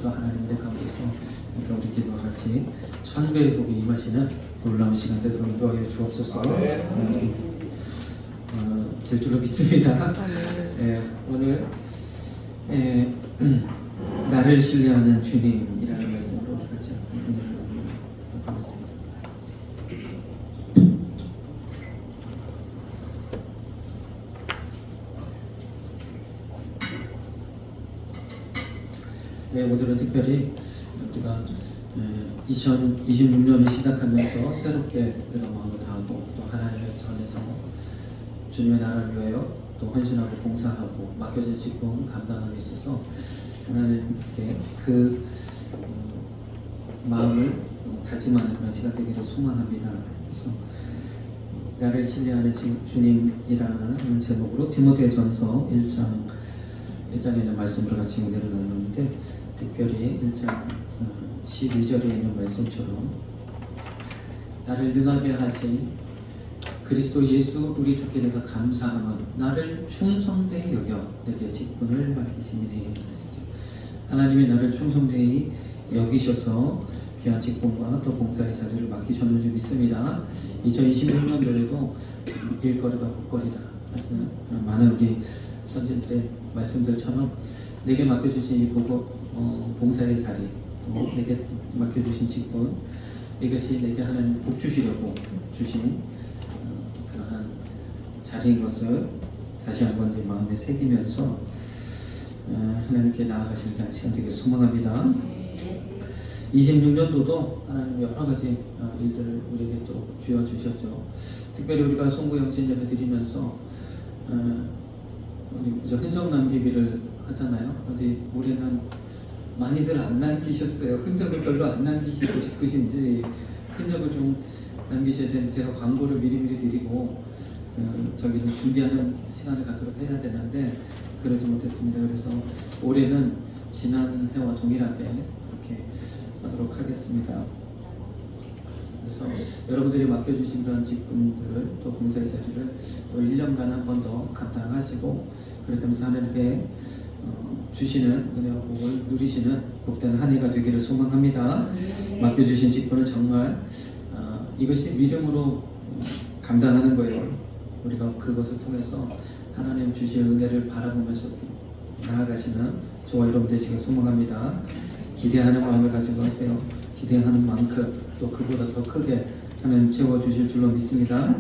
또 하나님의 가운데서 우리 기도와 같이 천배의 복이 임하시는 놀라운 시간 되도록 인도하여 주옵소서. 될 줄로 믿습니다. 오늘 나를 신뢰하는 주님이라는 말씀으로 같이 하겠습니다. 오늘은 특별히 우리가 2026년을 시작하면서 새롭게 우리가 마음을 다하고 또 하나님의 전에서 주님의 나라를 위하여 또 헌신하고 봉사하고 맡겨진 직분 감당하는 데 있어서 하나님께 그 마음을 다짐하는 그런 시간 되기를 소망합니다. 그래서 나를 신뢰하는 주님이라는 제목으로 디모데전서 1장에 있는 말씀으로 같이 은혜를 나누는데, 특별히 1장 12절에 있는 말씀처럼 나를 능하게 하신 그리스도 예수 우리 주께 내가 감사함은 나를 충성되이 여겨 내게 직분을 맡기시니. 하나님이 나를 충성되이 여기셔서 귀한 직분과 또 봉사의 자리를 맡기셨는 줄 믿습니다. 2026년도에도 일거리가 복거리다 하시는 그런 많은 우리 선진들의 말씀들처럼 내게 맡겨주신 이 봉사의 자리, 또 내게 맡겨주신 직분, 이것이 내게 하나님 복 주시려고 주신 그러한 자리인 것을 다시 한번 내 마음에 새기면서 하나님께 나아가실 시간 되길 소망합니다. 26년도도 하나님 여러 가지 일들을 우리에게 또 주어주셨죠. 특별히 우리가 송구영신 예배 드리면서 우리 흔적 남기기를 하잖아요. 그런데 올해는 많이들 안 남기셨어요. 흔적을 별로 안 남기시고 싶으신지 흔적을 좀 남기셔야 되는데 제가 광고를 미리미리 드리고 저기를 준비하는 시간을 갖도록 해야 되는데 그러지 못했습니다. 그래서 올해는 지난해와 동일하게 그렇게 하도록 하겠습니다. 그래서 여러분들이 맡겨주신 그런 직분들을 또 봉사의 자리를 또 1년간 한 번 더 감당하시고 그렇게 하면서 하나님께 주시는 은혜와 복을 누리시는 복된 한 해가 되기를 소망합니다. 맡겨주신 직분은 정말 이것이 믿음으로 감당하는 거예요. 우리가 그것을 통해서 하나님 주실 은혜를 바라보면서 나아가시는 저와 여러분 되시길 소망합니다. 기대하는 마음을 가지고 하세요. 기대하는 만큼 또 그보다 더 크게 하나님 채워주실 줄로 믿습니다.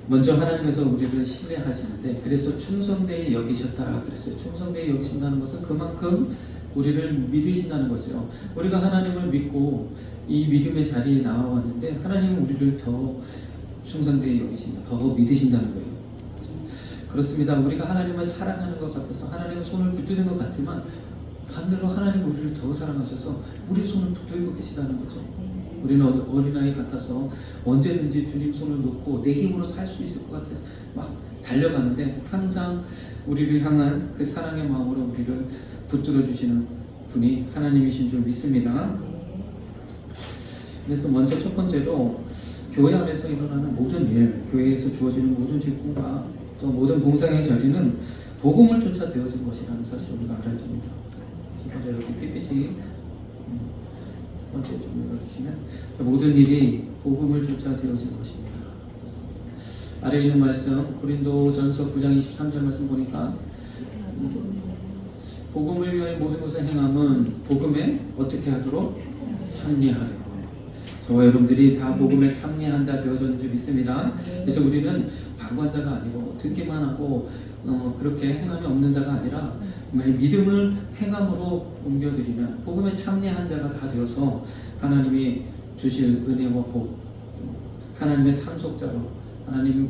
먼저 하나님께서 우리를 신뢰하시는데 그래서 충성되이 여기셨다 그랬어요. 충성되이 여기신다는 것은 그만큼 우리를 믿으신다는 거죠. 우리가 하나님을 믿고 이 믿음의 자리에 나와왔는데 하나님은 우리를 더 충성되이 여기신다, 더 믿으신다는 거예요. 그렇습니다. 우리가 하나님을 사랑하는 것 같아서 하나님의 손을 붙드는 것 같지만 반대로 하나님 우리를 더 사랑하셔서 우리 손을 붙들고 계시다는 거죠. 우리는 어린아이 같아서 언제든지 주님 손을 놓고 내 힘으로 살 수 있을 것 같아서 막 달려가는데 항상 우리를 향한 그 사랑의 마음으로 우리를 붙들어 주시는 분이 하나님이신 줄 믿습니다. 그래서 먼저 첫 번째로 교회 안에서 일어나는 모든 일, 교회에서 주어지는 모든 직분과 또 모든 봉사의 자리는 복음을 쫓아 되어진 것이라는 사실을 우리가 알아야 됩니다. 첫 번째 여기 PPT 첫 번째 좀 열어주시면 모든 일이 복음을 쫓아 되어진 것입니다. 아래에 있는 말씀 고린도전서 9장 23절 말씀 보니까 복음을 위하여 모든 것을 행함은 복음에 어떻게 하도록? 참여하도록. 저와 여러분들이 다 복음에 참여한 자 되어졌는 줄 믿습니다. 그래서 우리는 방관자가 아니고 듣기만 하고 그렇게 행함이 없는 자가 아니라 믿음을 행함으로 옮겨드리면 복음에 참여한 자가 다 되어서 하나님이 주실 은혜와 복, 하나님의 상속자로 하나님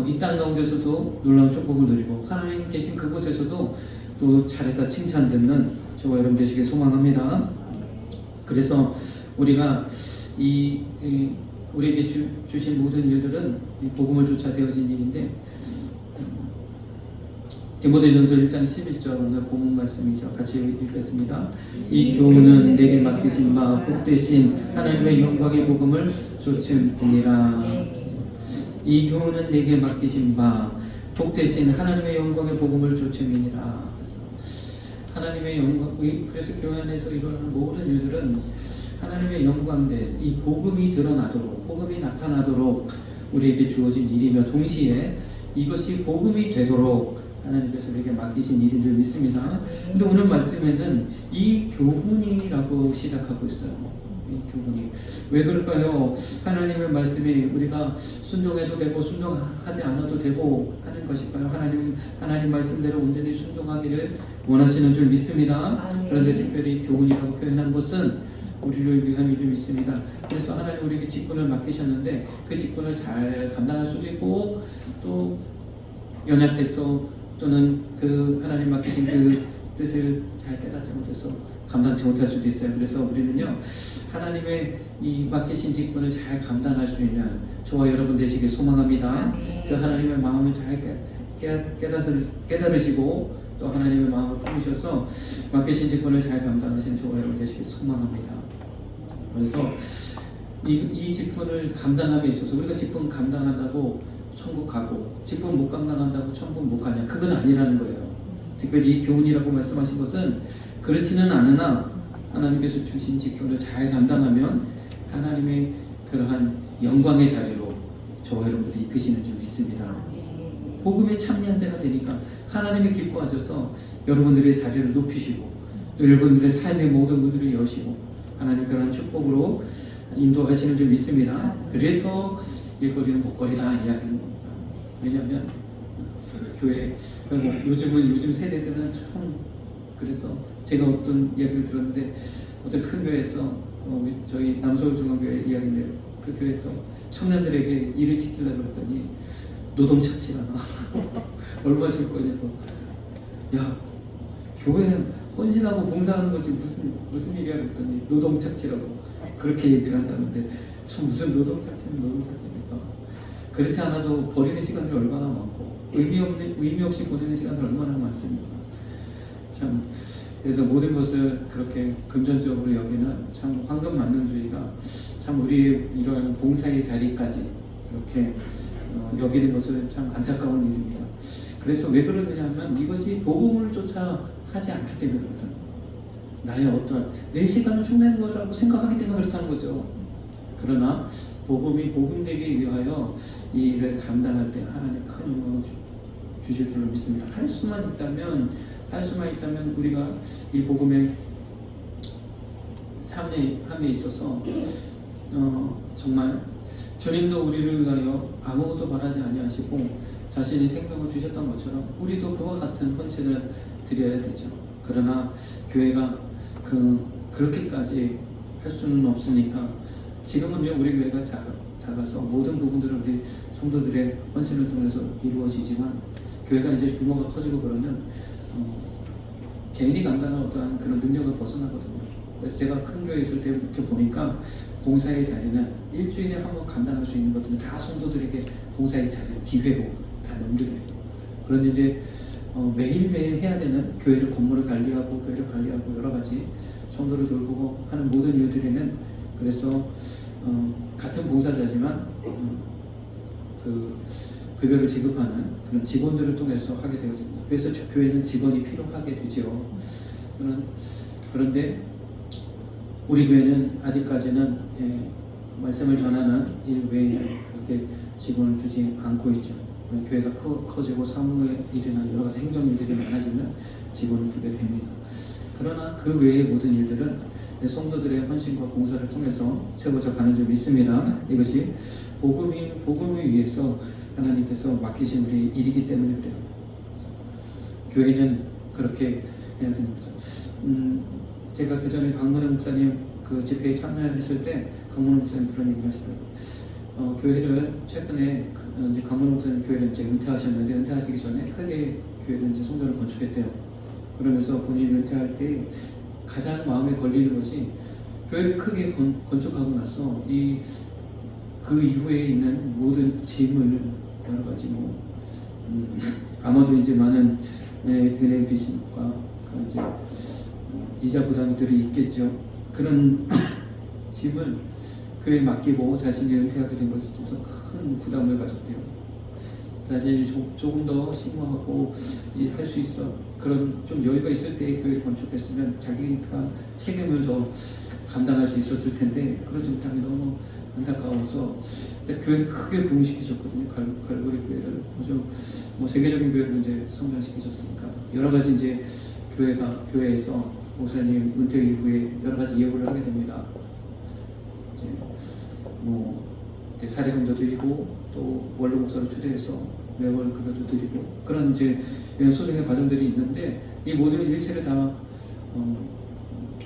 이 땅 가운데서도 놀라운 축복을 누리고 하나님 계신 그곳에서도 또 잘했다 칭찬 듣는 저와 여러분 되시길 소망합니다. 그래서 우리가 우리에게 주신 모든 일들은 이 복음을 쫓아 되어진 일인데 디모데전서 1장 11절 오늘 본문 말씀이죠. 같이 읽겠습니다. 이 교훈은 내게 맡기신 바 복되신 하나님의 영광의 복음을 쫓음이니라. 이 교훈은 내게 맡기신 바 복되신 하나님의 영광의 복음을 쫓음이니라. 하나님의 영광, 그래서 교회 안에서 일어나는 모든 일들은 하나님의 영광된 이 복음이 드러나도록, 복음이 나타나도록 우리에게 주어진 일이며 동시에 이것이 복음이 되도록 하나님께서 우리에게 맡기신 일인 줄 믿습니다. 근데 오늘 말씀에는 이 교훈이라고 시작하고 있어요. 이 교훈이 왜 그럴까요? 하나님의 말씀이 우리가 순종해도 되고 순종하지 않아도 되고 하는 것일까요? 하나님 말씀대로 온전히 순종하기를 원하시는 줄 믿습니다. 그런데 특별히 교훈이라고 표현한 것은 우리를 위함인 줄 믿습니다. 그래서 하나님 우리에게 직분을 맡기셨는데 그 직분을 잘 감당할 수도 있고 또 연약해서 또는 그 하나님 맡기신 그 뜻을 잘 깨닫지 못해서 감당치 못할 수도 있어요. 그래서 우리는요 하나님의 이 맡기신 직분을 잘 감당할 수 있는 저와 여러분 되시길 소망합니다. 그 하나님의 마음을 잘 깨달으시고 또 하나님의 마음을 품으셔서 맡기신 직분을 잘 감당하시는 저와 여러분 되시길 소망합니다. 그래서 이 직분을 감당함에 있어서 우리가 직분 감당한다고 천국 가고 직분 못 감당한다고 천국 못 가냐, 그건 아니라는 거예요. 특별히 이 교훈이라고 말씀하신 것은 그렇지는 않으나 하나님께서 주신 직분을 잘 감당하면 하나님의 그러한 영광의 자리로 저와 여러분들이 이끄시는 줄 믿습니다. 복음에 참여한 자가 되니까 하나님이 기뻐하셔서 여러분들의 자리를 높이시고 또 여러분들의 삶의 모든 문들을 여시고 하나님 그러한 축복으로 인도하시는 줄 믿습니다. 그래서 일거리는 복거리다 이야기하는 겁니다. 왜냐하면 교회 요즘 세대들은 참, 그래서 제가 어떤 이야기를 들었는데 어떤 큰 교회에서 저희 남서울중앙교회 이야기인데 그 교회에서 청년들에게 일을 시키려고 했더니 노동 착취라나 얼마 줄 거냐고, 야 교회 헌신하고 봉사하는 것이 무슨 일이야 그랬더니 노동 착취라고 그렇게 얘기를 한다는데 참 무슨 노동 착취입니까? 그렇지 않아도 버리는 시간들이 얼마나 많고 의미 없이 보내는 시간들 얼마나 많습니까? 참 그래서 모든 것을 그렇게 금전적으로 여기는 참 황금만능주의가 참 우리의 이러한 봉사의 자리까지 이렇게 여기는 것은 참 안타까운 일입니다. 그래서 왜 그러느냐 하면 이것이 복음을 조차 하지 않기 때문에 그렇다는 거예요. 나의 어떠한 내 시간을 충분한 거라고 생각하기 때문에 그렇다는 거죠. 그러나 복음이 복음되기 위하여 이 일을 감당할 때 하나님 큰 영광을 주실 줄로 믿습니다. 할 수만 있다면 우리가 이 복음에 참여함에 있어서 정말 주님도 우리를 위하여 아무것도 바라지 아니하시고 자신의 생명을 주셨던 것처럼 우리도 그와 같은 헌신을 드려야 되죠. 그러나 교회가 그렇게까지 할 수는 없으니까 지금은요 우리 교회가 작아서 모든 부분들은 우리 성도들의 헌신을 통해서 이루어지지만 교회가 이제 규모가 커지고 그러면 개인이 감당하는 어떠한 그런 능력을 벗어나거든요. 그래서 제가 큰 교회에 있을 때 이렇게 보니까 봉사의 자리는 일주일에 한 번 감당할 수 있는 것들은 다 성도들에게 봉사의 자리를 기회로 다 넘겨드려요. 그런데 이제 매일매일 해야 되는 건물을 관리하고 교회를 관리하고 여러 가지 성도를 돌보고 하는 모든 일들에는 그래서 같은 봉사자지만 그 급여를 지급하는 그런 직원들을 통해서 하게 되어집니다. 그래서 교회는 직원이 필요하게 되죠. 그런데 우리 교회는 아직까지는 말씀을 전하는 일 외에는 그렇게 직원을 주지 않고 있죠. 교회가 커지고 사무의 일이나 여러 가지 행정 일들이 많아지면 직원을 주게 됩니다. 그러나 그 외의 모든 일들은 성도들의 헌신과 봉사를 통해서 세워져 가는 줄 믿습니다. 이것이 복음을 위해서 하나님께서 맡기신 우리 일이기 때문에 그래요. 교회는 그렇게 해야 되는 거죠. 제가 그 전에 강문호 목사님 그 집회에 참여했을 때 강문호 목사님 그런 얘기를 하시더라고요. 교회를 최근에 이제 강문호 목사님 교회를 이제 은퇴하셨는데 은퇴하시기 전에 크게 교회를 이제 성전을 건축했대요. 그러면서 본인이 은퇴할 때 가장 마음에 걸리는 것이 교회를 크게 건축하고 나서 그 이후에 있는 모든 짐을 여러 가지 아마도 이제 많은 은행 빚과 이제 이자 부담들이 있겠죠. 그런 짐을 교회에 맡기고 자신이 은퇴하게 된 것에 대해서 큰 부담을 가졌대요. 다시 조금 더 심화하고 할 수 있어 그런 좀 여유가 있을 때 교회를 건축했으면 자기가 책임을 더 감당할 수 있었을 텐데 그러지 못한 게 너무 안타까워서 교회를 크게 부흥시키셨거든요. 갈보리 교회를 아주 뭐 세계적인 교회를 이제 성장시키셨으니까 여러 가지 이제 교회에서 목사님 은퇴 이후에 여러 가지 예우를 하게 됩니다. 이제 뭐 사례금도 드리고 또 원로 목사로 추대해서 매월 급여도 드리고 그런 이제 이런 소정의 과정들이 있는데 이 모든 일체를 다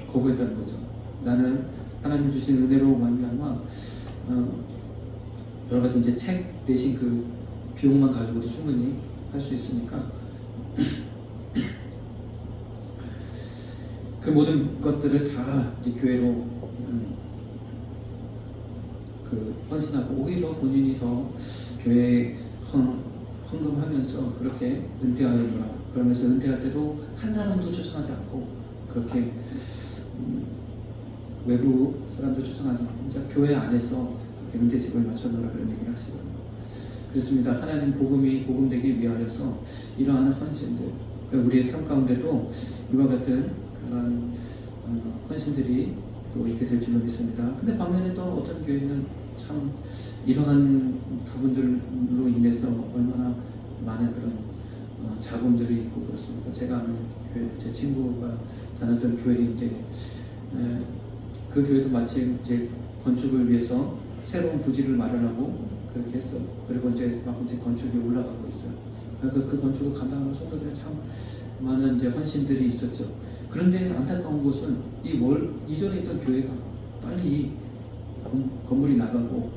거부했다는 거죠. 나는 하나님 주신 은혜로 말미암아 여러 가지 이제 책 대신 그 비용만 가지고도 충분히 할 수 있으니까 그 모든 것들을 다 이제 교회로 헌신하고 오히려 본인이 더 교회에 헌금하면서 그렇게 은퇴하였노라. 그러면서 은퇴할 때도 한 사람도 초청하지 않고 그렇게 외부 사람도 초청하지 않고 이제 교회 안에서 은퇴식을 마쳤노라 그런 얘기를 하시거든요. 그렇습니다. 하나님 복음되기 위하여서 이러한 헌신들 우리의 삶 가운데도 이와 같은 그런 헌신들이 또 있게 될 줄로 믿습니다. 근데 반면에 또 어떤 교회는 참 이러한 부분들로 인해서 얼마나 많은 그런 자금들이 있고 그렇습니까? 제가 아는 교회, 제 친구가 다녔던 교회인데 그 교회도 마침 이제 건축을 위해서 새로운 부지를 마련하고 그렇게 했어요. 그리고 이제 막 이제 건축이 올라가고 있어요. 그러니까 그 건축을 감당하는 성도들이 참 많은 이제 헌신들이 있었죠. 그런데 안타까운 것은 이전에 있던 교회가 빨리 건물이 나가고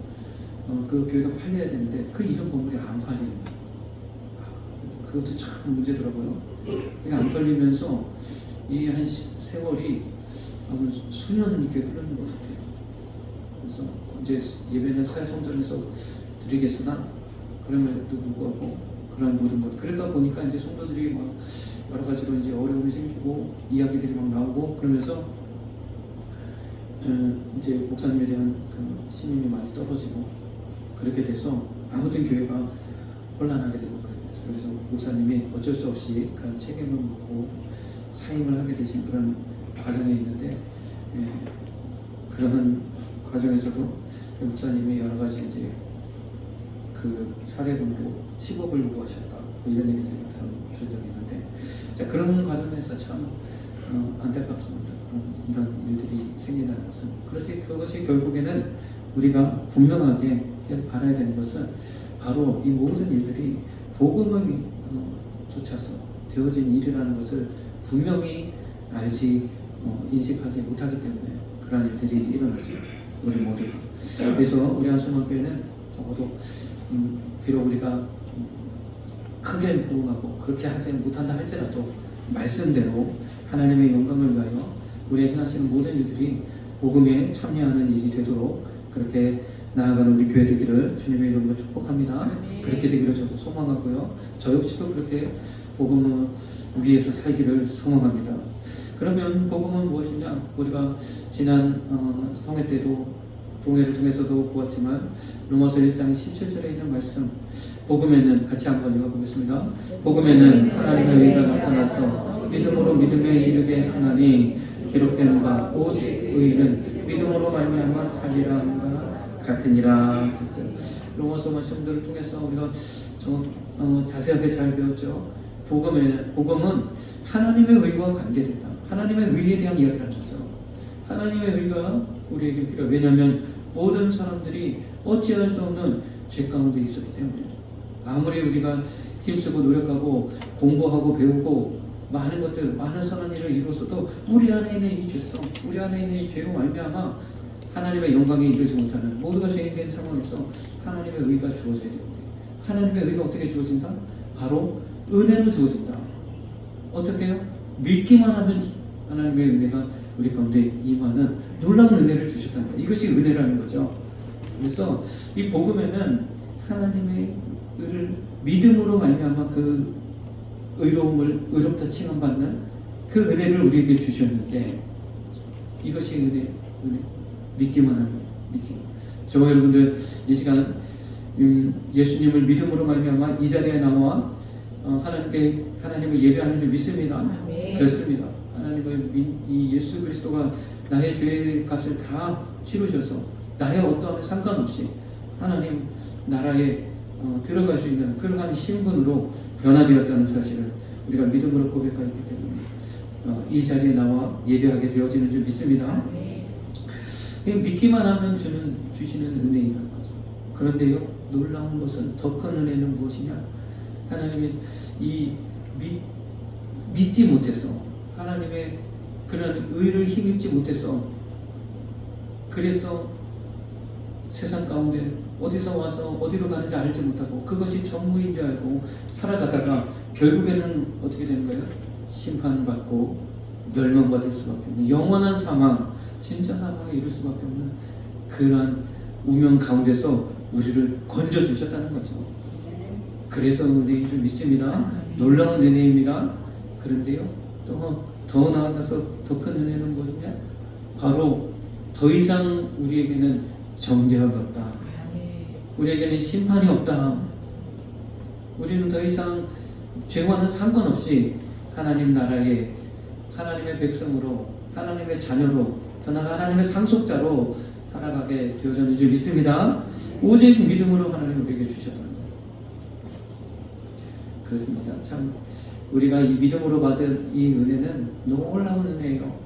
그 교회가 팔려야 되는데 그 이전 건물이 안 팔리는 거예요. 그것도 참 문제더라고요. 그게 안 팔리면서 이 한 세월이 수년 이렇게 흐르는 것 같아요. 그래서 이제 예배는 새 성전에서 드리겠으나 그럼에도 불구하고 그런 모든 것 그러다 보니까 이제 성도들이 막 여러 가지로 이제 어려움이 생기고 이야기들이 막 나오고 그러면서 이제 목사님에 대한 그 신임이 많이 떨어지고 그렇게 돼서 아무튼 교회가 혼란하게 되고 그렇게 됐어요. 그래서 목사님이 어쩔 수 없이 그런 책임을 묻고 사임을 하게 되신 그런 과정에 있는데 그런 과정에서도 목사님이 여러 가지 이제 그 사례금으로 10억을 요구하셨다 뭐 이런 얘기를 들은 적이 있는데 자 그런 과정에서 참 안타깝습니다. 이런 일들이 생긴다는 것은 그것이 결국에는 우리가 분명하게 알아야 되는 것은 바로 이 모든 일들이 복음을 쫓아서 되어진 일이라는 것을 분명히 알지 인식하지 못하기 때문에 그런 일들이 일어나죠. 우리 모두가. 그래서 우리 한순환교회는 적어도 비록 우리가 크게 부흥하고 그렇게 하지 못한다 할지라도 말씀대로 하나님의 영광을 위하여 우리의 행하시는 모든 일들이 복음에 참여하는 일이 되도록 그렇게 나아가는 우리 교회 되기를 주님의 이름으로 축복합니다. 그렇게 되기를 저도 소망하고요. 저 역시도 그렇게 복음을 위해서 살기를 소망합니다. 그러면 복음은 무엇이냐? 우리가 지난 성회 때도 부흥회를 통해서도 보았지만 로마서 1장 17절에 있는 말씀 복음에는 같이 한번 읽어보겠습니다. 복음에는 하나님의 의가 나타나서 믿음으로 믿음에 이르게 하나니 기록된 바 오직 의는 믿음으로 말미암아 살리라 함과 같으니라 했어요. 로마서 말씀들을 통해서 우리가 자세하게 잘 배웠죠. 복음은 하나님의 의와 관계된다. 하나님의 의에 대한 이야기를 하는 거죠. 하나님의 의가 우리에게 필요해요. 왜냐하면 모든 사람들이 어찌할 수 없는 죄 가운데 있었기 때문에 아무리 우리가 힘쓰고 노력하고 공부하고 배우고 많은 것들, 많은 선한 일을 이루어서도 우리 안에 있는 이 죄성, 우리 안에 있는 이 죄로 말미암아 하나님의 영광에 이르지 못하는 모두가 죄인된 상황에서 하나님의 의가 주어져야 되는데 하나님의 의가 어떻게 주어진다? 바로 은혜로 주어진다. 어떻게 해요? 믿기만 하면 하나님의 은혜가 우리 가운데 임하는 놀라운 은혜를 주셨다는 거예요. 이것이 은혜라는 거죠. 그래서 이 복음에는 하나님의 의를 믿음으로 말미암아 그 의롭다 칭함받는 그 은혜를 우리에게 주셨는데 이것이 은혜 믿기만 하면 믿기만. 저와 여러분들 이 시간 예수님을 믿음으로 말미암아 이 자리에 나와 하나님을 예배하는 줄 믿습니다. 그렇습니다. 이 예수 그리스도가 나의 죄의 값을 다 치르셔서 나의 어떠한 상관없이 하나님 나라에 들어갈 수 있는 그러한 신분으로 변화되었다는 사실을 우리가 믿음으로 고백하였기 때문에 이 자리에 나와 예배하게 되어지는 줄 믿습니다. 믿기만 하면 주시는 은혜이라는 거죠. 그런데요, 놀라운 것은 더 큰 은혜는 무엇이냐? 하나님의 믿지 못해서 하나님의 그런 의를 힘입지 못해서 그래서 세상 가운데 어디서 와서 어디로 가는지 알지 못하고 그것이 전부인 줄 알고 살아가다가 결국에는 어떻게 되는 거예요? 심판받고 멸망받을 수밖에 없는 영원한 사망, 진짜 사망에 이를 수밖에 없는 그러한 운명 가운데서 우리를 건져주셨다는 거죠. 그래서 은혜인 줄 믿습니다. 놀라운 은혜입니다. 그런데요, 또 더 나아가서 더 큰 은혜는 무엇이냐? 바로 더 이상 우리에게는 정죄함이 없다. 우리에게는 심판이 없다. 우리는 더 이상 죄와는 상관없이 하나님 나라에 하나님의 백성으로 하나님의 자녀로 더 나아가 하나님의 상속자로 살아가게 되어졌는 줄 믿습니다. 오직 믿음으로 하나님 우리에게 주셨다는 거예요. 그렇습니다. 참 우리가 이 믿음으로 받은 이 은혜는 놀라운 은혜예요.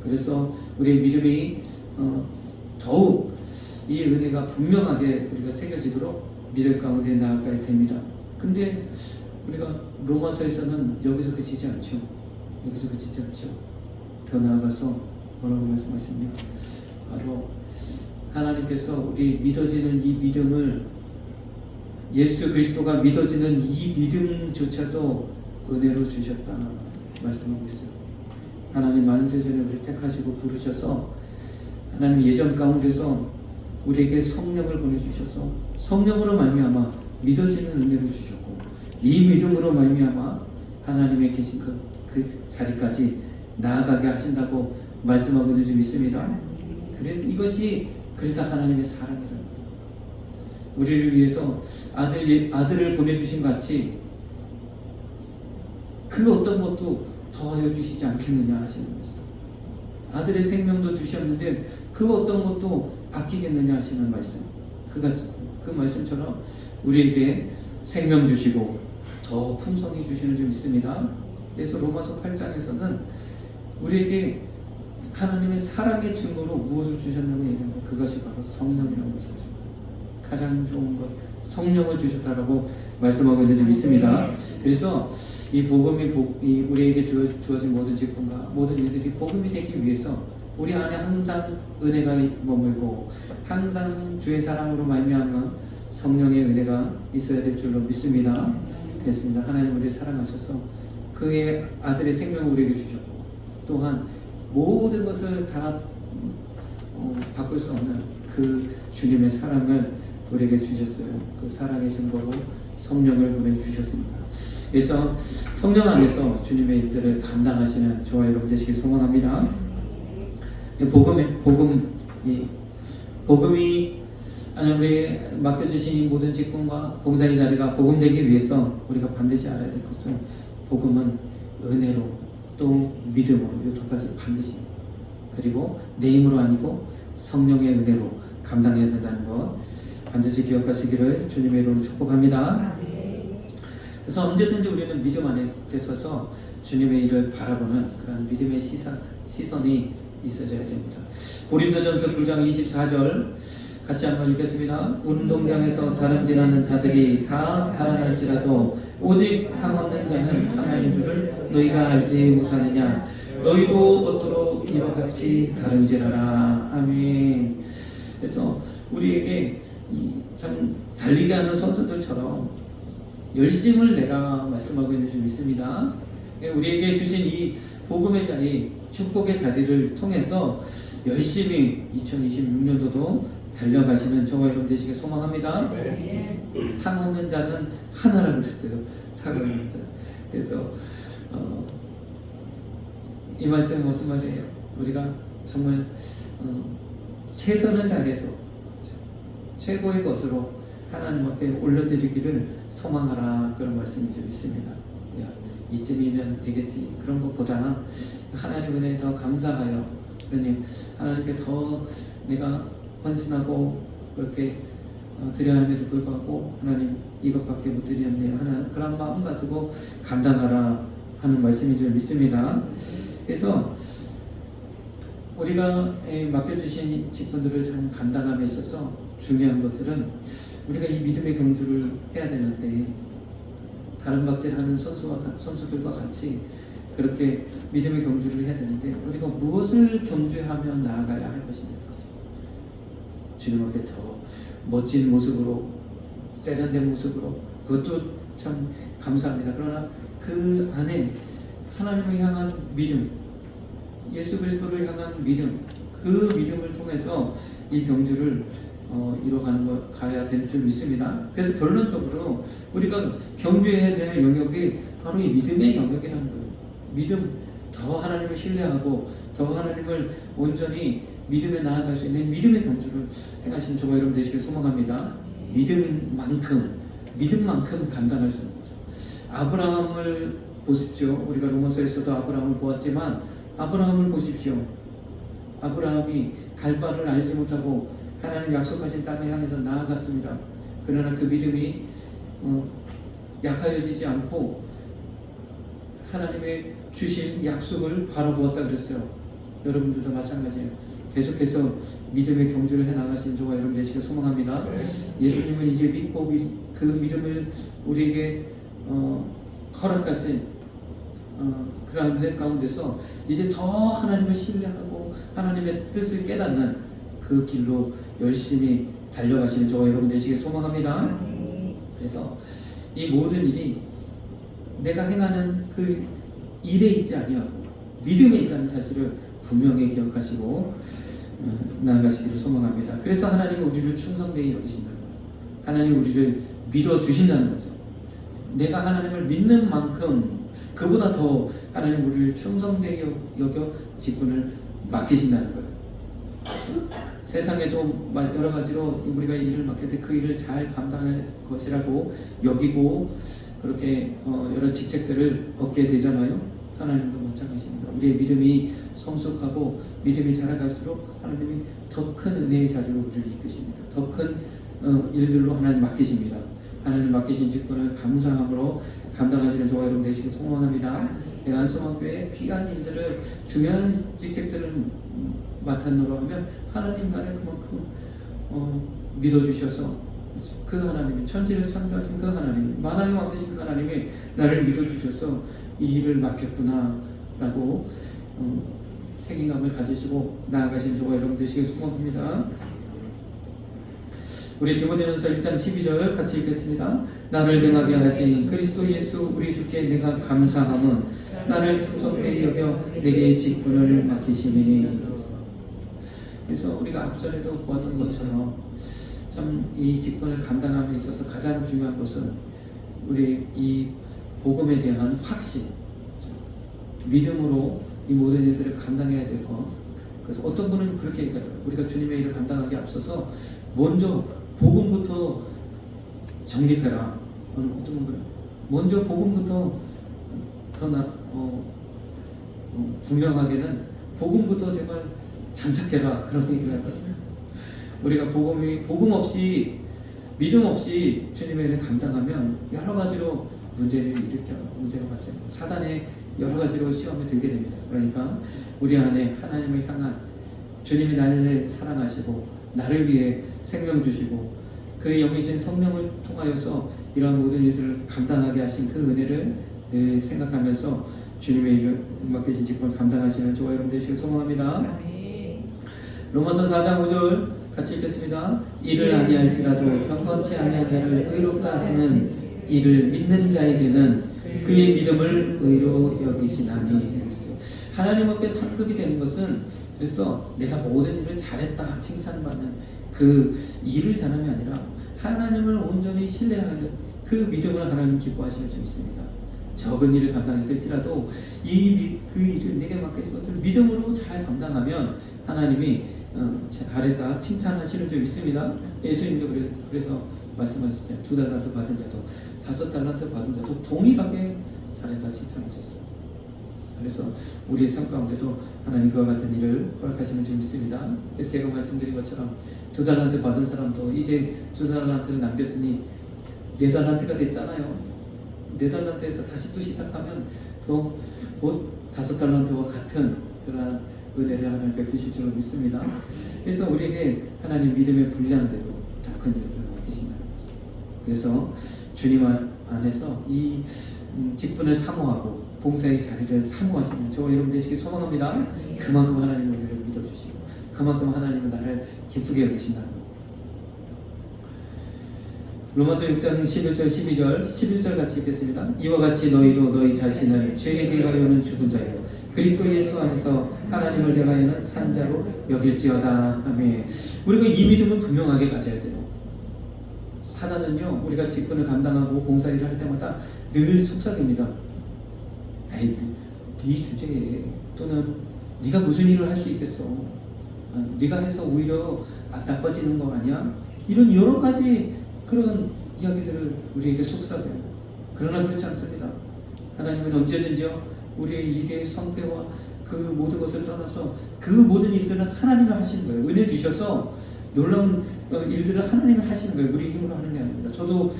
그래서 우리의 믿음이 더욱 이 은혜가 분명하게 우리가 새겨지도록 믿음 가운데 나아가야 됩니다. 근데 우리가 로마서에서는 여기서 그치지 않죠. 여기서 그치지 않죠. 더 나아가서 뭐라고 말씀하셨냐? 바로 하나님께서 우리 믿어지는 이 믿음을 예수 그리스도가 믿어지는 이 믿음조차도 은혜로 주셨다 말씀하고 있어요. 하나님 만세전에 우리 택하시고 부르셔서 하나님 예전 가운데서 우리에게 성령을 보내주셔서 성령으로 말미암아 믿어지는 은혜를 주셨고 이 믿음으로 말미암아 하나님의 계신 그 자리까지 나아가게 하신다고 말씀하고 있는 줄 믿습니다. 그래서 하나님의 사랑이라는 거예요. 우리를 위해서 아들을 보내주신 같이 그 어떤 것도 더하여 주시지 않겠느냐 하시는 말씀. 아들의 생명도 주셨는데 그 어떤 것도 아끼겠느냐 하시는 말씀. 그 말씀처럼 우리에게 생명 주시고 더 풍성히 주시는 줄 믿습니다. 그래서 로마서 8장에서는 우리에게 하나님의 사랑의 증거로 무엇을 주셨냐고 얘기하는 것, 그것이 바로 성령이라는 것이죠. 가장 좋은 것, 성령을 주셨다라고 말씀하고 있는 줄 믿습니다. 그래서 이 복음이 우리에게 주어진 모든 직분과 모든 일들이 복음이 되기 위해서 우리 안에 항상 은혜가 머물고 항상 주의 사랑으로 말미암아 성령의 은혜가 있어야 될 줄로 믿습니다. 됐습니다. 하나님 우리를 사랑하셔서 그의 아들의 생명을 우리에게 주셨고 또한 모든 것을 다 바꿀 수 없는 그 주님의 사랑을 우리에게 주셨어요. 그 사랑의 증거로 성령을 보내주셨습니다. 그래서 성령 안에서 주님의 일들을 감당하시는 저와 여러분 되시길 소망합니다. 복음이 우리 맡겨주신 모든 직분과 봉사의 자리가 복음되기 위해서 우리가 반드시 알아야 될 것은 복음은 은혜로 또 믿음으로 이 두 가지 반드시 그리고 내 힘으로 아니고 성령의 은혜로 감당해야 된다는 것 반드시 기억하시기를 주님의 이름으로 축복합니다. 그래서 언제든지 우리는 믿음 안에 서서 주님의 일을 바라보는 그런 믿음의 시선이 있어져야 됩니다. 고린도전서 9장 24절 같이 한번 읽겠습니다. 운동장에서 다름질하는 자들이 다 달아날지라도 오직 상 얻는 자는 하나인 줄을 너희가 알지 못하느냐. 너희도 얻도록 이와 같이 다름질하라. 아멘. 그래서 우리에게 참 달리게 하는 선수들처럼 열심을 내라 말씀하고 있는 줄 믿습니다. 우리에게 주신 이 복음의 자리, 축복의 자리를 통해서 열심히 2026년도도 달려가시는 저와 여러분 되시길 소망합니다. 네. 상 얻는 자는 하나라고 그랬어요. 상 얻는 자. 그래서 이 말씀은 무슨 말이에요? 우리가 정말 최선을 다해서 최고의 것으로 하나님 앞에 올려드리기를 소망하라, 그런 말씀이 좀 있습니다. 야, 이쯤이면 되겠지, 그런 것보다 하나님 은혜에 더 감사하여, 그러니 하나님께 더 내가 헌신하고 그렇게 드려야 함에도 불구하고 하나님 이것밖에 못 드렸네요 하는 그런 마음 가지고 감당하라 하는 말씀이 좀 있습니다. 그래서 우리가 맡겨주신 직분들을 좀 감당함에 있어서 중요한 것들은, 우리가 이 믿음의 경주를 해야 되는데 다른 박질하는 선수들과 같이 그렇게 믿음의 경주를 해야 되는데, 우리가 무엇을 경주하며 나아가야 할 것이냐는 거죠. 주님 앞에 더 멋진 모습으로, 세련된 모습으로, 그것도 참 감사합니다. 그러나 그 안에 하나님을 향한 믿음, 예수 그리스도를 향한 믿음, 그 믿음을 통해서 이 경주를 가야 될 줄 믿습니다. 그래서 결론적으로 우리가 경주해야 될 영역이 바로 이 믿음의 영역이라는 거예요. 믿음, 더 하나님을 신뢰하고 더 하나님을 온전히 믿음에 나아갈 수 있는 믿음의 경주를 행하시는 저와 여러분 되시길 소망합니다. 믿음만큼 감당할 수 있는 거죠. 아브라함을 보십시오. 우리가 로마서에서도 아브라함을 보았지만 아브라함을 보십시오. 아브라함이 갈 바를 알지 못하고 하나님 약속하신 땅을 향해서 나아갔습니다. 그러나 그 믿음이 약하여지지 않고 하나님의 주신 약속을 바라보았다 그랬어요. 여러분들도 마찬가지예요. 계속해서 믿음의 경주를 해나가신 저와 여러분 되시길 소망합니다. 예수님은 이제 믿고 그 믿음을 우리에게 허락하신 그러한 은혜 가운데서 이제 더 하나님을 신뢰하고 하나님의 뜻을 깨닫는 그 길로 열심히 달려가시는 저와 여러분 되시길 소망합니다. 그래서 이 모든 일이 내가 행하는 그 일에 있지 아니하고 믿음에 있다는 사실을 분명히 기억하시고 나아가시기를 소망합니다. 그래서 하나님은 우리를 충성되게 여기신다는 거예요. 하나님은 우리를 믿어주신다는 거죠. 내가 하나님을 믿는 만큼 그보다 더 하나님 우리를 충성되게 여겨 직분을 맡기신다는 거예요. 세상에도 여러 가지로 우리가 일을 맡길 때 그 일을 잘 감당할 것이라고 여기고 그렇게 여러 직책들을 얻게 되잖아요. 하나님도 마찬가지입니다. 우리의 믿음이 성숙하고 믿음이 자라갈수록 하나님이 더 큰 은혜의 자리로 우리를 이끄십니다. 더 큰 일들로 하나님 맡기십니다. 하나님 맡기신 직분을 감사함으로 감당하시는 저와 여러분 되시길 소망합니다. 내가 안성학교에 귀한 일들을, 중요한 직책들을 맡았노라 하면 하나님 나를 그만큼 믿어주셔서, 그 하나님이 천지를 창조하신 그 하나님, 만왕의 왕 되신 그 하나님이 나를 믿어주셔서 이 일을 맡겼구나 라고 책임감을 가지시고 나아가신 저와 여러분 되시길 소망합니다. 우리 디모데전서 1장 12절 같이 읽겠습니다. 나를 능하게 하신 그리스도 예수 우리 주께 내가 감사함은 나를 충성되게 여겨 내게 직분을 맡기심이니. 그래서 우리가 앞전에도 보았던 것처럼 참 이 직분을 감당함에 있어서 가장 중요한 것은 우리 이 복음에 대한 확신, 믿음으로 이 모든 일들을 감당해야 될 것. 그래서 어떤 분은 그렇게 얘기하더라고요. 우리가 주님의 일을 감당하기 앞서서 먼저 복음부터 정립해라. 어떤 분은 그래요. 먼저 복음부터 분명하게는 복음부터 제발 장착해라, 그런 얘기를 하더라고요. 우리가 복음 없이, 믿음 없이 주님의 일을 감당하면 여러 가지로 문제가 발생해요. 사단의 여러 가지로 시험에 들게 됩니다. 그러니까 우리 안에 하나님을 향한, 주님이 나를 사랑하시고 나를 위해 생명 주시고 그 영이신 성령을 통하여서 이러한 모든 일들을 감당하게 하신 그 은혜를 늘 생각하면서 주님의 일을 맡기신 직분을 감당하시는 저와 여러분 되시길 소망합니다. 로마서 4장 5절 같이 읽겠습니다. 이를 아니할지라도 경건치 아니한 자를 의롭다 하시는 이를 믿는 자에게는 그의 믿음을 의로 여기시나니. 하나님 앞에 상급이 되는 것은, 그래서 내가 모든 일을 잘했다 칭찬받는 그 일을 잘함이 아니라 하나님을 온전히 신뢰하여 그 믿음을 하나님 기뻐하시는 줄 있습니다. 적은 일을 감당했을지라도 그 일을 내게 맡기신 것을 믿음으로 잘 감당하면 하나님이 잘했다 칭찬하시는 줄 있습니다. 예수님도 그래서 말씀하셨잖아요. 2달란트 받은 자도 5달란트 받은 자도 동일하게 잘했다 칭찬하셨어요. 그래서 우리의 삶 가운데도 하나님 그와 같은 일을 허락하시는 줄 믿습니다. 그래서 제가 말씀드린 것처럼 2달란트 받은 사람도 이제 2달란트를 남겼으니 4달란트가 됐잖아요. 4달란트에서 다시 또 시작하면 또 곧 5달란트와 같은 그런 은혜를 하나님 베푸실 줄 믿습니다. 그래서 우리에게 하나님 믿음의 분량대로 더 큰 일을 맡기신다는 거죠. 그래서 주님 안에서 이 직분을 사모하고 봉사의 자리를 사모하시는 저와 여러분 되시길 소망합니다. 그만큼 하나님은 우리를 믿어주시고 그만큼 하나님은 나를 기쁘게 여기신다는 거. 로마서 6장 11절 11절 같이 읽겠습니다. 이와 같이 너희도 너희 자신을 죄에 대하여는 죽은 자요 그리스도 예수 안에서 하나님을 대하여는 산 자로 여길지어다. 아멘. 우리가 이 믿음을 분명하게 가져야 돼요. 사단은요 우리가 직분을 감당하고 봉사일을 할 때마다 늘 속삭입니다. 에이, 네 주제에 또는 네가 무슨 일을 할 수 있겠어? 네가 해서 오히려 나빠지는 거 아니야? 이런 여러 가지 그런 이야기들을 우리에게 속삭여요. 그러나 그렇지 않습니다. 하나님은 언제든지요 우리의 일의 성패와 그 모든 것을 떠나서 그 모든 일들은 하나님이 하시는 거예요. 은혜 주셔서 놀라운 일들을 하나님이 하시는 거예요. 우리 힘으로 하는 게 아닙니다. 저도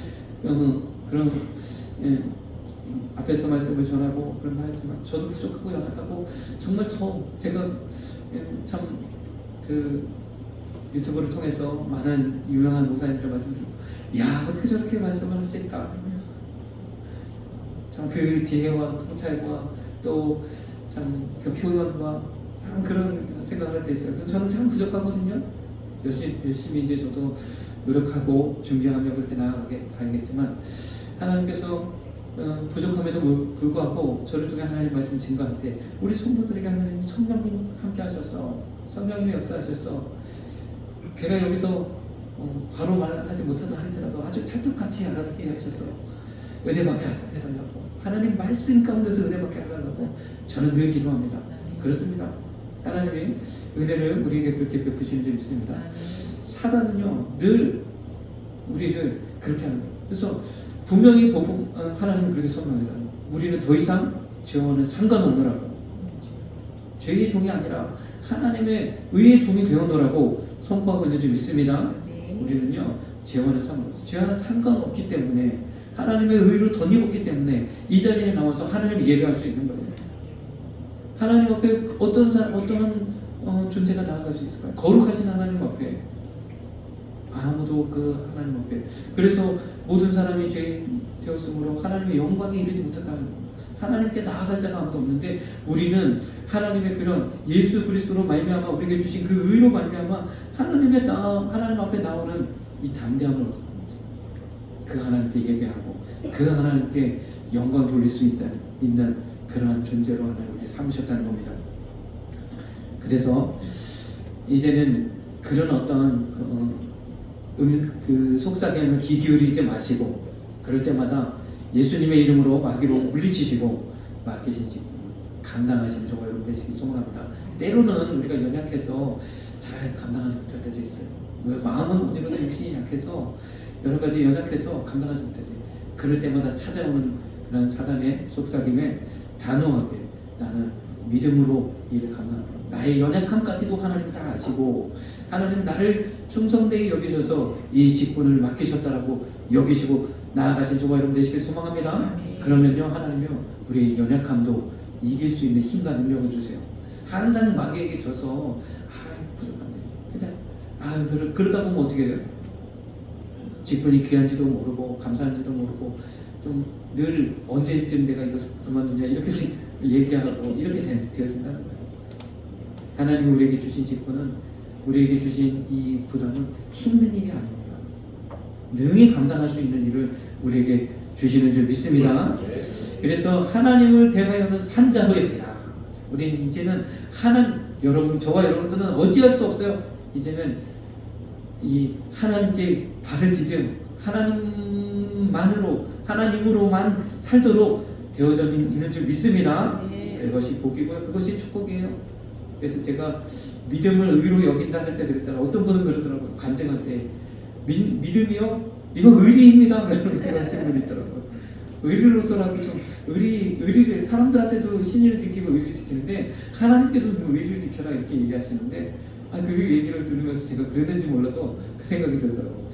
그런 앞에서 말씀을 전하고 그런 말 하지만 저도 부족하고 연약하고 정말 더 제가 참 그 유튜브를 통해서 많은 유명한 목사님들 말씀드리고 야 어떻게 저렇게 말씀을 하실까 참 그 지혜와 통찰과 또 참 그 표현과 참 그런 생각을 할 때 있어요. 저는 참 부족하거든요. 열심히 이제 저도 노력하고 준비하며 그렇게 나아가게 가야겠지만 하나님께서 부족함에도 불구하고 저를 통해 하나님 말씀 증거할 때 우리 성도들에게 하나님 성령님 함께 하셔서 성령님의 역사하셔서 제가 여기서 바로 말하지 못한다 할지라도 아주 찰떡같이 알아듣게 하셔서 은혜받게 해달라고 하나님 말씀 가운데서 은혜받게 해달라고 저는 늘 기도합니다. 그렇습니다. 하나님의 은혜를 우리에게 그렇게 베푸시는 줄 믿습니다. 사단은요 늘 우리를 그렇게 하는 거예요. 그래서 분명히 하나님은 그렇게 선언합니다. 우리는 더 이상 죄와는 상관없노라고 죄의 종이 아니라 하나님의 의의 종이 되어노라고 선포하고 있는 줄 믿습니다. 우리는요 죄와는 상관없어요. 죄와는 상관없기 때문에 하나님의 의를 덧입었기 때문에 이 자리에 나와서 하나님을 예배할 수 있는 거예요. 하나님 앞에 어떠한 존재가 나아갈 수 있을까요? 거룩하신 하나님 앞에 아무도 그 하나님 앞에 그래서 모든 사람이 죄인 되었으므로 하나님의 영광에 이르지 못했다는 거예요. 하나님께 나아갈 자가 아무도 없는데 우리는 하나님의 그런 예수 그리스도로 말미암아 우리에게 주신 그 의로 말미암아 하나님 앞에 나오는 이 담대함을 얻습니다. 그 하나님께 예배하고 그 하나님께 영광 돌릴 수 있는 그러한 존재로 하나님 우리 삼으셨다는 겁니다. 그래서 이제는 그런 어떠한 그 속삭임을 귀 기울이지 마시고 그럴 때마다 예수님의 이름으로 마귀로 물리치시고 맡기신 직분 감당하시는 저와 여러분 되시길 소망합니다. 때로는 우리가 연약해서 잘 감당하지 못할 때도 있어요. 마음은 못 이루는 육신이 약해서 여러 가지 연약해서 감당하지 못할 때 그럴 때마다 찾아오는 그런 사단의 속삭임에 단호하게 나는 믿음으로 일을 감당합니다. 나의 연약함까지도 하나님 다 아시고 하나님 나를 충성되게 여기셔서 이 직분을 맡기셨다라고 여기시고 나아가신 저와 여러분 되시길 소망합니다. 그러면요 하나님요 우리의 연약함도 이길 수 있는 힘과 능력을 주세요. 항상 마귀에게 져서 부족한데 그냥 그러다 보면 어떻게 돼요? 직분이 귀한지도 모르고 감사한지도 모르고 좀 늘 언제쯤 내가 이것을 그만두냐 이렇게 얘기하고 이렇게 되어진다는 거예요. 하나님이 우리에게 주신 직분은 우리에게 주신 이 부담은 힘든 일이 아닙니다. 능히 감당할 수 있는 일을 우리에게 주시는 줄 믿습니다. 그래서 하나님을 대하여는 산자로 여기라. 우리는 이제는 여러분 저와 여러분들은 어찌할 수 없어요. 이제는 이 하나님께 발을 디뎌 하나님으로만 살도록 되어져 있는 줄 믿습니다. 그것이 복이고요. 그것이 축복이에요. 그래서 제가 믿음을 의로 여긴다 할 때 그랬잖아요. 어떤 분은 그러더라고요. 간증할 때 믿음이요 이거 의리입니다. 그런 친구들이 있더라고요. 의리로서라도 좀 의리를 사람들한테도 신의를 지키고 의리를 지키는데 하나님께도 좀 의리를 지켜라 이렇게 얘기하시는데 그 얘기를 들으면서 제가 그랬는지 몰라도 그 생각이 들더라고요.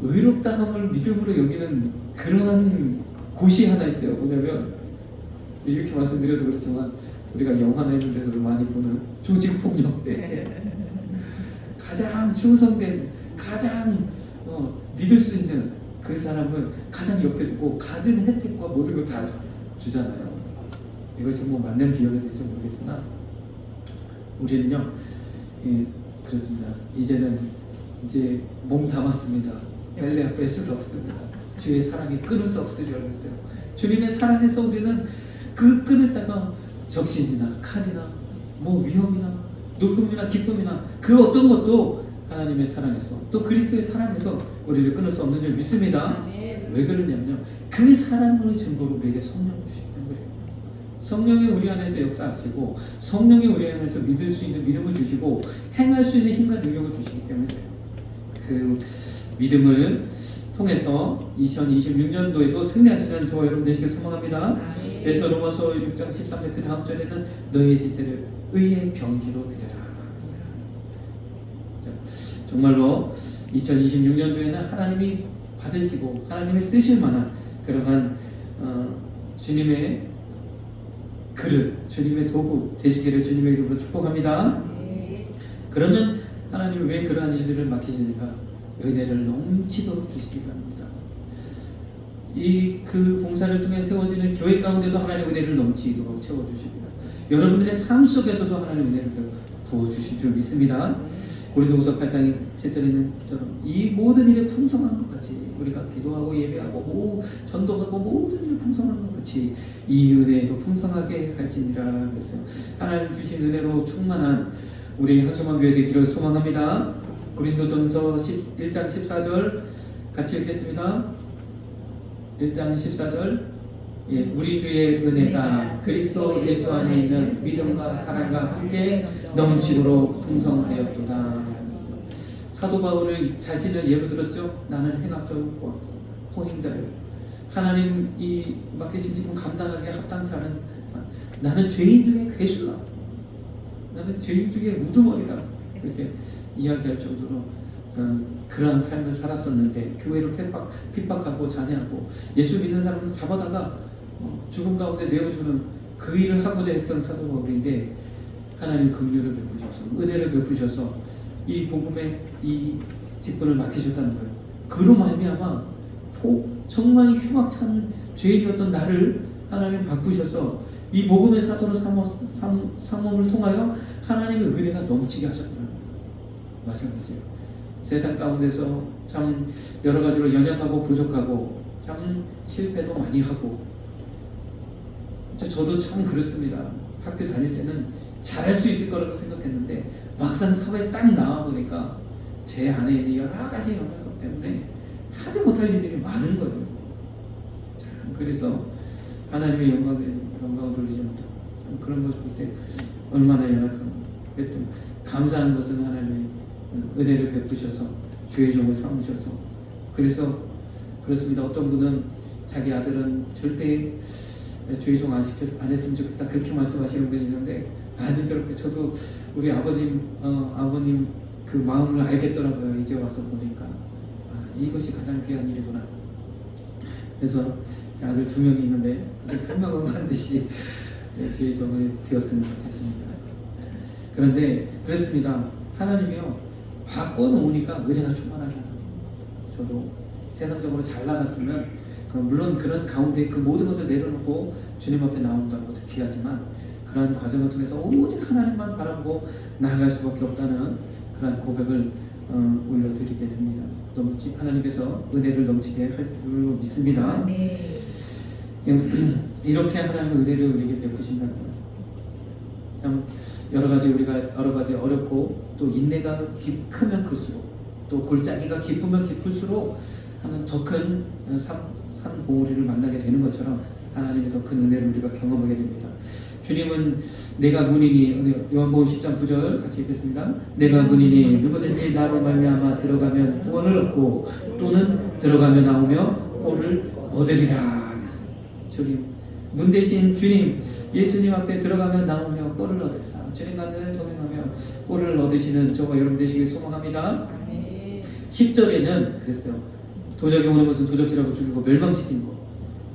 의롭다함을 믿음으로 여기는 그러한 곳이 하나 있어요. 뭐냐면 이렇게 말씀드려도 그렇지만 우리가 영화나 이런 데서도 많이 보는 조직폭력배 가장 충성된 가장 믿을 수 있는 그 사람을 가장 옆에 두고 가진 혜택과 모든 걸 다 주잖아요. 이것이 뭐 맞는 비유가 될지 모르겠으나 우리는요, 그렇습니다. 이제는 이제 몸 담았습니다. 벨레아 뺄 수도 없습니다. 주의 사랑이 끊을 수 없으리라 했어요. 주님의 사랑에서 우리는 그 끊을 자가 적신이나 칼이나 뭐 위험이나 높음이나 기쁨이나 그 어떤 것도 하나님의 사랑에서 또 그리스도의 사랑에서 우리를 끊을 수 없는 줄 믿습니다. 왜 그러냐면요, 그 사랑으로 증거로 우리에게 성령을 주시기 때문에 성령이 우리 안에서 역사하시고 성령이 우리 안에서 믿을 수 있는 믿음을 주시고 행할 수 있는 힘과 능력을 주시기 때문에 그 믿음을 통해서 2026년도에도 승리하시는 저와 여러분 되시길 소망합니다. 그래서 로마서 6장 13절 그 다음 절에는 너희의 지체를 의의 병기로 드려라. 정말로 2026년도에는 하나님이 받으시고 하나님이 쓰실 만한 그러한 주님의 그릇, 주님의 도구 되시기를 주님의 이름으로 축복합니다. 그러면 하나님이 왜 그러한 일들을 맡기시는가? 은혜를 넘치도록 주시기 바랍니다. 그 봉사를 통해 세워지는 교회 가운데도 하나님의 은혜를 넘치도록 채워주십니다. 여러분들의 삶 속에서도 하나님의 은혜를 부어주실 줄 믿습니다. 고린도후서 8장 7절에 있는 처럼 이 모든 일에 풍성한 것 같이 우리가 기도하고 예배하고 전도하고 모든 일에 풍성한 것 같이 이 은혜도 풍성하게 할지니라 그랬어요. 하나님 주신 은혜로 충만한 우리 한소만 교회 되기를 소망합니다. 고린도전서 1장 14절 같이 읽겠습니다. 1장 14절 우리 주의 은혜가 그리스도 예수 안에 있는 믿음과 사랑과 함께 넘치도록 풍성하였도다. 사도 바울을 자신을 예로 들었죠. 나는 행악자요 호행자요. 하나님이 맡기신 지금 감당하기에 합당치 않은 나는 죄인 중에 괴수다. 나는 죄인 중에 우두머리다. 그렇게 이야기할 정도로 그러한 삶을 살았었는데 교회를 핍박하고 잔해하고 예수 믿는 사람을 잡아다가 죽음 가운데 내어주는 그 일을 하고자 했던 사도 바울인데 하나님 긍휼을 베푸셔서 은혜를 베푸셔서 이 복음의 이 직분을 맡기셨다는 거예요. 그로 말미암아 정말 흉악찬 죄인이었던 나를 하나님 바꾸셔서 이 복음의 사도로 삼음을 통하여 하나님의 은혜가 넘치게 하셨구나. 마찬가지예요. 세상 가운데서 참 여러 가지로 연약하고 부족하고 참 실패도 많이 하고 저도 참 그렇습니다. 학교 다닐 때는 잘할 수 있을 거라고 생각했는데 막상 사회에 딱 나와보니까 제 안에 있는 여러 가지 연약함 때문에 하지 못할 일들이 많은 거예요. 참 그래서 하나님의 영광을 돌리지 못하고 참 그런 것을 볼 때 얼마나 연약한가. 그랬더니 감사한 것은 하나님의 은혜를 베푸셔서 주의 종을 삼으셔서 그래서 그렇습니다. 어떤 분은 자기 아들은 절대 주의 종 안 했으면 좋겠다 그렇게 말씀하시는 분이 있는데 아니더라고요. 저도 우리 아버님 그 마음을 알겠더라고요. 이제 와서 보니까 이것이 가장 귀한 일이구나. 그래서 아들 2명이 있는데 한 명은 반드시 주의 종이 되었으면 좋겠습니다. 그런데 그렇습니다. 하나님이요 바꿔놓으니까 은혜가 충만하게 하는 거예요. 저도 세상적으로 잘 나갔으면 물론 그런 가운데 그 모든 것을 내려놓고 주님 앞에 나온다는 것도 귀하지만 그러한 과정을 통해서 오직 하나님만 바라보고 나아갈 수밖에 없다는 그러한 고백을 올려드리게 됩니다. 하나님께서 은혜를 넘치게 할 줄 믿습니다. 이렇게 하나님의 은혜를 우리에게 베푸신다는 거예요. 참 여러 가지 어렵고 또 인내가 크면 클수록 또 골짜기가 깊으면 깊을수록 하나님 더 큰 산 봉우리를 만나게 되는 것처럼 하나님의 더 큰 은혜를 우리가 경험하게 됩니다. 주님은 내가 문이니, 요한복음 10장 9절 같이 읽겠습니다. 내가 문이니 누구든지 나로 말미암아 들어가면 구원을 얻고 또는 들어가며 나오며 꼴을 얻으리라 그랬어요. 주님, 문 대신 주님, 예수님 앞에 들어가면 나오며 꼴을 얻으리라. 주님과 늘 동행하며 꼴을 얻으시는 저와 여러분 되시길 소망합니다. 10절에는 그랬어요. 도적이 오는 것은 도적질하고 죽이고 멸망시키는 것,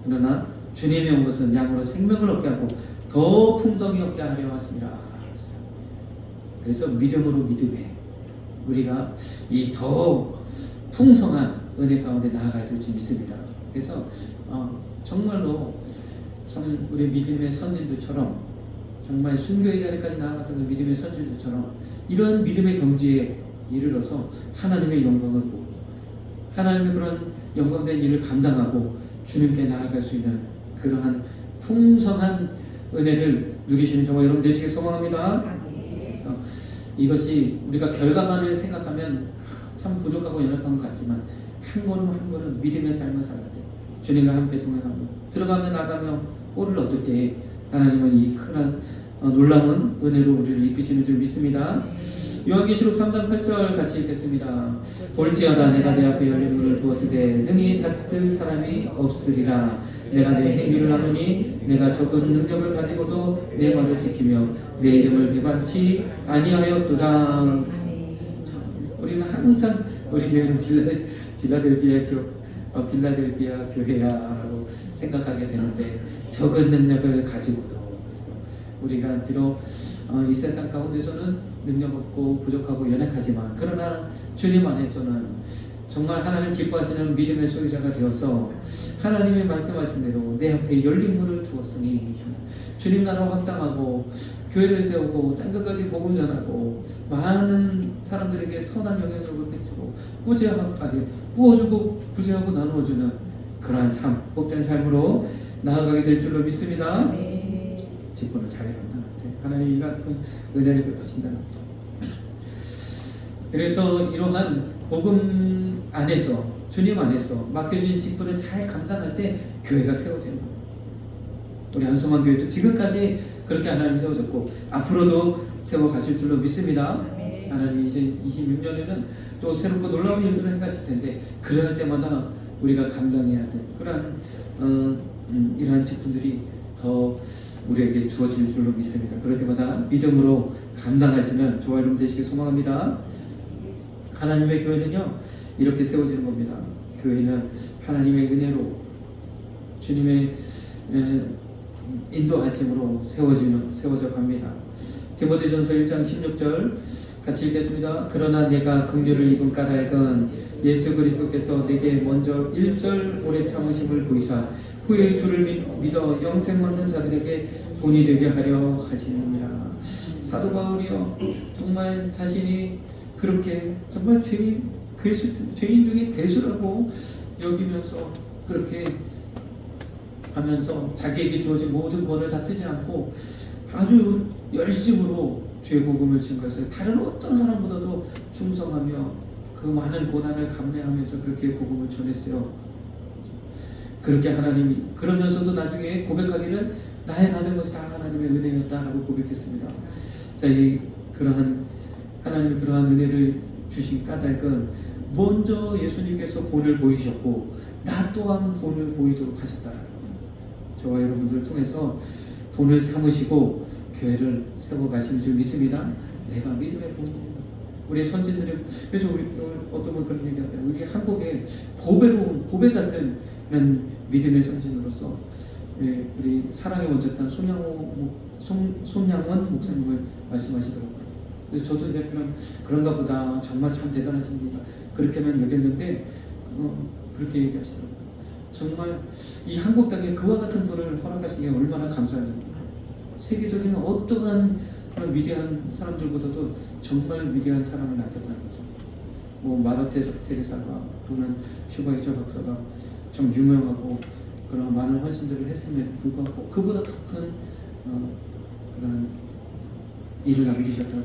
그러나 주님이 온 것은 양으로 생명을 얻게 하고 더 풍성히 얻게 하려 하시니라. 그래서 믿음으로 믿음에 우리가 이 더 풍성한 은혜 가운데 나아가야 될 줄 믿습니다. 그래서 정말로 참 우리 믿음의 선진들처럼, 정말 순교의 자리까지 나아갔던 그 믿음의 선진들처럼 이러한 믿음의 경지에 이르러서 하나님의 영광을 보고 하나님의 그런 영광된 일을 감당하고 주님께 나아갈 수 있는 그러한 풍성한 은혜를 누리시는 저와 여러분 되시길 소망합니다. 그래서 이것이 우리가 결과만을 생각하면 참 부족하고 연약한 것 같지만 한 걸음 한 걸음 믿음의 삶을 살아야 돼요. 주님과 함께 동행하며 들어가며 나가며 꼴을 얻을 때 하나님은 이 큰 놀라운 은혜로 우리를 이끄시는 줄 믿습니다. 요한계시록 3장 8절 같이 읽겠습니다. 볼지어다 내가 내 앞에 열린 문을 두었을 때 능히 닫을 사람이 없으리라. 내가 내 행위를 아노니 내가 적은 능력을 가지고도 내 말을 지키며 내 이름을 배반치 아니하였도다. 우리는 항상 우리 교회는 빌라델비아 교회야라고 생각하게 되는데 적은 능력을 가지고도, 그래서 우리가 비록 이 세상 가운데서는 능력 없고 부족하고 연약하지만 그러나 주님 안에서는 정말 하나님 기뻐하시는 믿음의 소유자가 되어서 하나님의 말씀하신 대로 내 앞에 열린 문을 두었으니 주님 나라 확장하고 교회를 세우고 땅끝까지 복음 전하고 많은 사람들에게 선한 영향력을 끼치고 꾸어주고 구제하고 나누어주는 그러한 삶, 복된 삶으로 나아가게 될 줄로 믿습니다. 직분을 잘 감당할 때 하나님이 이 같은 은혜를 베푸신다는 것. 그래서 이러한 복음 안에서, 주님 안에서 맡겨진 직분을 잘 감당할 때 교회가 세워지는 거예요. 우리 안소만 교회도 지금까지 그렇게 하나님 세워졌고 앞으로도 세워가실 줄로 믿습니다. 하나님이 이제 26년에는 또 새롭고 놀라운 일들을 행하실 텐데 그럴 때마다 우리가 감당해야 될 그러한 이러한 직분들이 더 우리에게 주어질 줄로 믿습니다. 그럴 때마다 믿음으로 감당하시면 저와 여러분 되시길 소망합니다. 하나님의 교회는요 이렇게 세워지는 겁니다. 교회는 하나님의 은혜로 주님의 인도하심으로 세워져 갑니다. 디모데전서 1장 16절 같이 읽겠습니다. 그러나 내가 긍휼을 입은 까닭은 예수 그리스도께서 내게 먼저 1절 오래 참으심을 보이사 후에 주를 믿어 영생 얻는 자들에게 본이 되게 하려 하시느니라. 사도 바울이요 정말 자신이 그렇게 정말 죄인 중에 괴수라고 여기면서 그렇게 하면서 자기에게 주어진 모든 권을 다 쓰지 않고 아주 열심으로 주의 복음을 증거했어요. 다른 어떤 사람보다도 충성하며 그 많은 고난을 감내하면서 그렇게 복음을 전했어요. 그렇게 하나님이 그러면서도 나중에 고백하기를 나의 다른 것이 다 하나님의 은혜였다라고 고백했습니다. 자, 그러한 하나님이 그러한 은혜를 주신 까닭은 먼저 예수님께서 본을 보이셨고 나 또한 본을 보이도록 하셨다라는 거예요. 저와 여러분들을 통해서 본을 삼으시고 교회를 세워가시는 줄 믿습니다. 내가 믿음의 본입니다. 우리 선진들이 그래서 우리 어떤 분 그런 얘기하잖아요. 우리 한국의 보배 같은 믿음의 선진으로서 우리 사랑의 원작단 손양원 목사님을 말씀하시더라고요. 그래서 저도 이제 그런가 보다 정말 참 대단하십니다. 그렇게만 여겼는데 그렇게 얘기하시더라고요. 정말 이 한국 땅에 그와 같은 분을 허락하신 게 얼마나 감사한지. 세계적인 어떠한 그런 위대한 사람들보다도 정말 위대한 사람을 낳았다는 거죠. 뭐 마더 테레사가 또는 슈바이처 박사가 좀 유명하고 그런 많은 헌신들을 했음에도 불구하고 그보다 더 큰 그런 일을 남기셨다는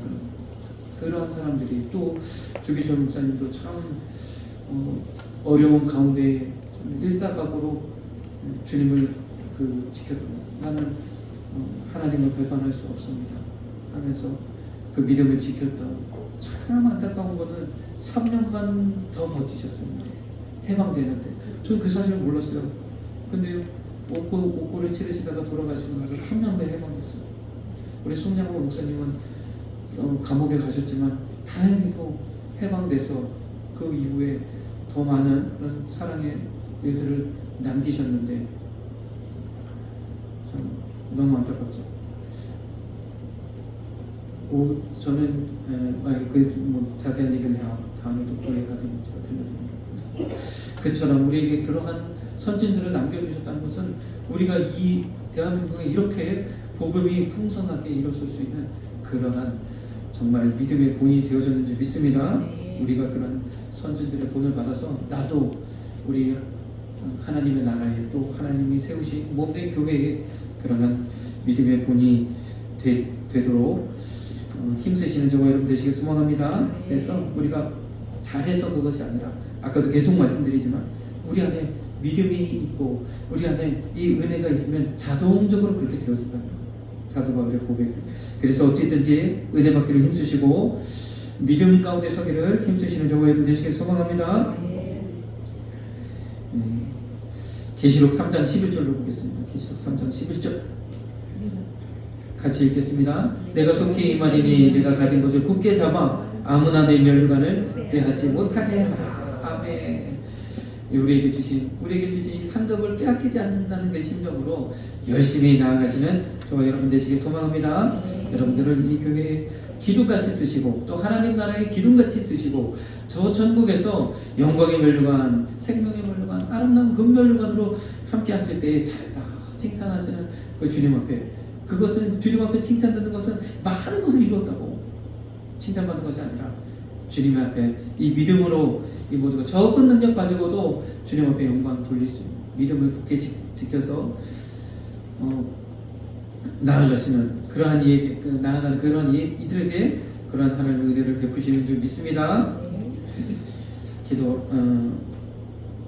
그러한 사람들이 또 주기철 목사님도 참 어려운 가운데 일사각오로 주님을 지켰던 나는 하나님을 배반할 수 없습니다 하면서 그 믿음을 지켰던, 참 안타까운 거는 3년간 더 버티셨습니다. 해방되는데 저는 그 사실을 몰랐어요. 근데 옥고를 치르시다가 돌아가시고 나서 3년 후에 해방됐어요. 우리 송양호 목사님은 감옥에 가셨지만 다행히도 해방돼서 그 이후에 더 많은 그런 사랑의 일들을 남기셨는데 참 너무 안타깝죠. 저는 뭐 자세한 얘기는 다음에 또 기회가 되면 제가 들려드리겠습니다. 그처럼 우리에게 그러한 선진들을 남겨주셨다는 것은 우리가 이 대한민국에 이렇게 복음이 풍성하게 일어설 수 있는 그러한 정말 믿음의 본이 되어졌는지 믿습니다. 우리가 그런 선진들의 본을 받아서 나도 우리 하나님의 나라에 또 하나님이 세우신 몸된 교회에 그러한 믿음의 본이 되도록 힘쓰시는 저와 여러분 되시길 소망합니다. 그래서 우리가 잘해서 그것이 아니라 아까도 계속 말씀드리지만 우리 안에 믿음이 있고 우리 안에 이 은혜가 있으면 자동적으로 그렇게 되어진다. 사도 바울의 고백. 그래서 어찌든지 은혜 받기를 힘쓰시고 믿음 가운데 서기를 힘쓰시는 저와 여러분 되시길 소망합니다. 계시록 3장 11절로 보겠습니다. 계시록 3장 11절 같이 읽겠습니다. 내가 속히 이 말이니 내가 가진 것을 굳게 잡아 아무나 내 면류관을 빼앗지 못하게 하라. 아멘. 우리에게 주신 이 상급을 빼앗기지 않는다는 그 심정으로 열심히 나아가시는 저와 여러분 되시길 소망합니다. 여러분들을 이 교회에 기둥같이 쓰시고 또 하나님 나라의 기둥같이 쓰시고 저 천국에서 영광의 면류관, 생명의 면류관, 아름다운 금면류관으로 함께 하실 때에 잘했다 칭찬하시는 그 주님 앞에, 그것은 주님 앞에 칭찬 듣는 것은 많은 것을 이루었다고 칭찬받는 것이 아니라 주님 앞에 이 믿음으로 이 모든 것 적은 능력 가지고도 주님 앞에 영광 돌릴 수 있는 믿음을 굳게 지켜서 나아가시는 그러한 나아가는 그러한 이들에게 그러한 하나님의 은혜를 베푸시는 줄 믿습니다.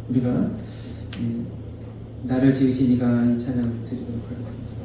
우리가 나를 지으신 이가 이 찬양을 드리도록 하겠습니다.